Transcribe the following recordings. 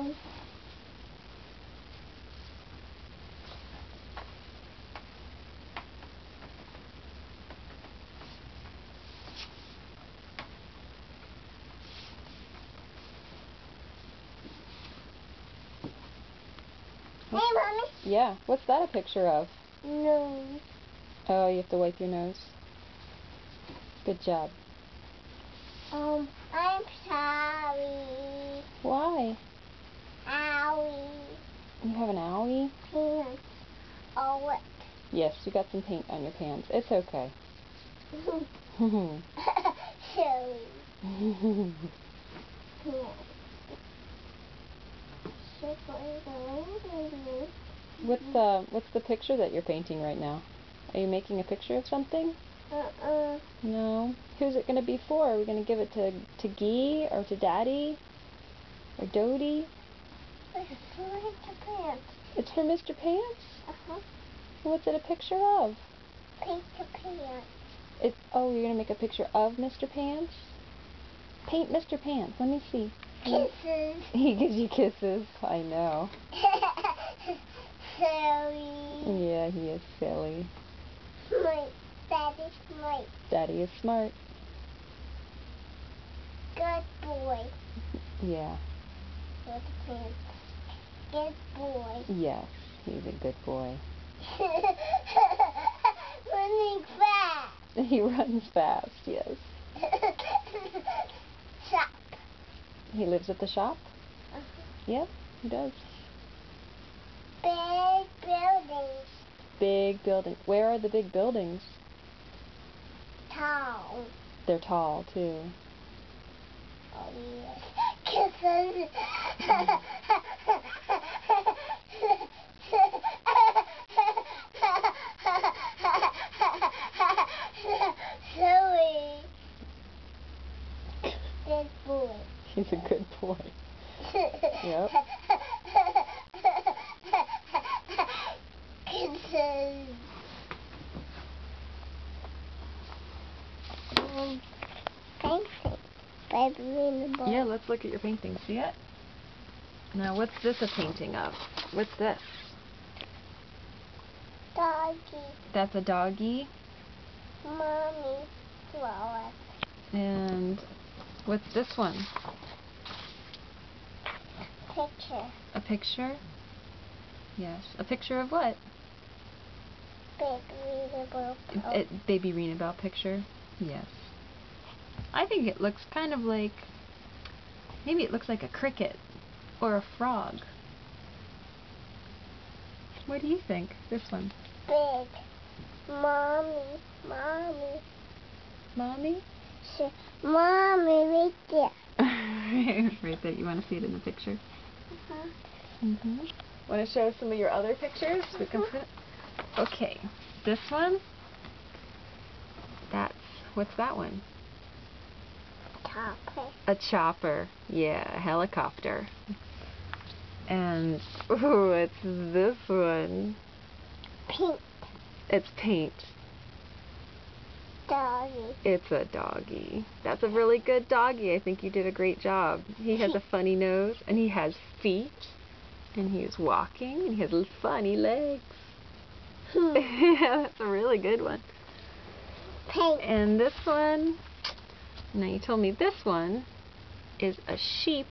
Hey, Mommy. Yeah, what's that a picture of? Nose. Oh, you have to wipe your nose. Good job. I'm sorry. Why? Owie. You have an owie? Peanuts. Oh, what? Yes, you got some paint on your pants. It's okay. Silly. What's the picture that you're painting right now? Are you making a picture of something? No. Who's it going to be for? Are we going to give it to Guy or to Daddy or Dodie? It's for Mr. Pants? What's it a picture of? Mr. Pants. Oh, you're going to make a picture of Mr. Pants? Paint Mr. Pants. Let me see. Kisses. He gives you kisses. I know. Silly. Yeah, he is silly. Smart. Daddy's smart. Daddy is smart. Good boy. Yeah. Good pants. Good boy. Yes, he's a good boy. Running fast. He runs fast, yes. Shop. He lives at the shop? Yep, he does. Big buildings. Big building. Where are the big buildings? Tall. They're tall, too. Oh, yes. Kisses. Silly. Good boy. He's a good boy. Yep. Kisses. Painting. Baby in the bowl. Yeah, let's look at your painting. See it? Now, what's this a painting of? What's this? Doggy. That's a doggy. Mommy. Flower. And what's this one? Picture. A picture? Yes. A picture of what? Big readable Baby Renabelle picture? Yes. I think it looks kind of like, maybe it looks like a cricket or a frog. What do you think? This one. Big. Mommy. Mommy. Mommy? Mommy, right there. Right there. You want to see it in the picture? Mm-hmm. Want to show some of your other pictures? We can put. Okay. This one. What's that one? Chopper. A chopper. Yeah, a helicopter. And, ooh, it's this one. Pink. It's paint. Doggy. It's a doggy. That's a really good doggy. I think you did a great job. He has a funny nose, and he has feet, and he is walking, and he has funny legs. Yeah, that's a really good one. Pink. And this one, now you told me this one is a sheep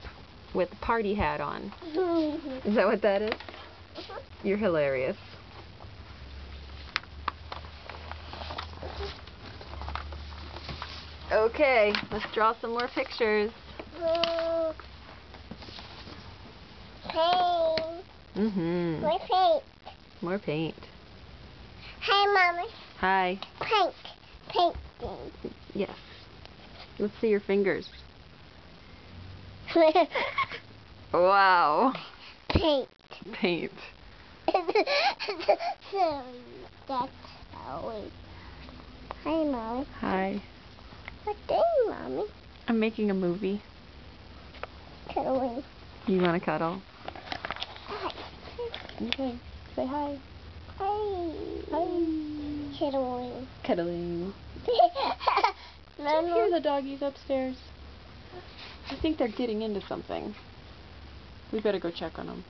with a party hat on. Is that what that is? You're hilarious. Okay, let's draw some more pictures. Paint. More paint. More paint. Hi, Mommy. Hi. Paint. Painting. Yes. Let's see your fingers. Wow. Paint. Paint. Sorry, that's Ellie. Hi, Mommy. Hi. What doing, Mommy? I'm making a movie. Cuddling. You want to cuddle? Hi. Okay. Say hi. Hi. Hi. Cuddling. Cuddling. Do you hear the doggies upstairs? I think they're getting into something. We better go check on him.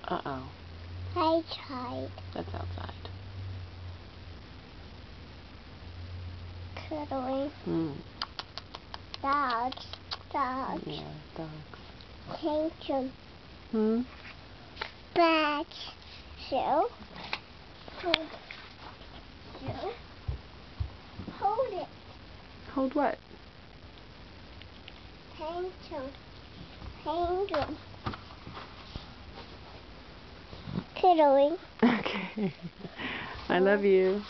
Uh-oh. I tried. That's outside. Cuddling. Dogs. Yeah, dogs. Tantrum. Bats. So. Hold it. Hold what? Tantrum. Cuddling. Okay. I love you.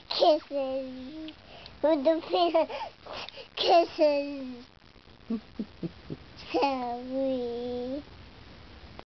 Kisses. With the kisses. Sorry.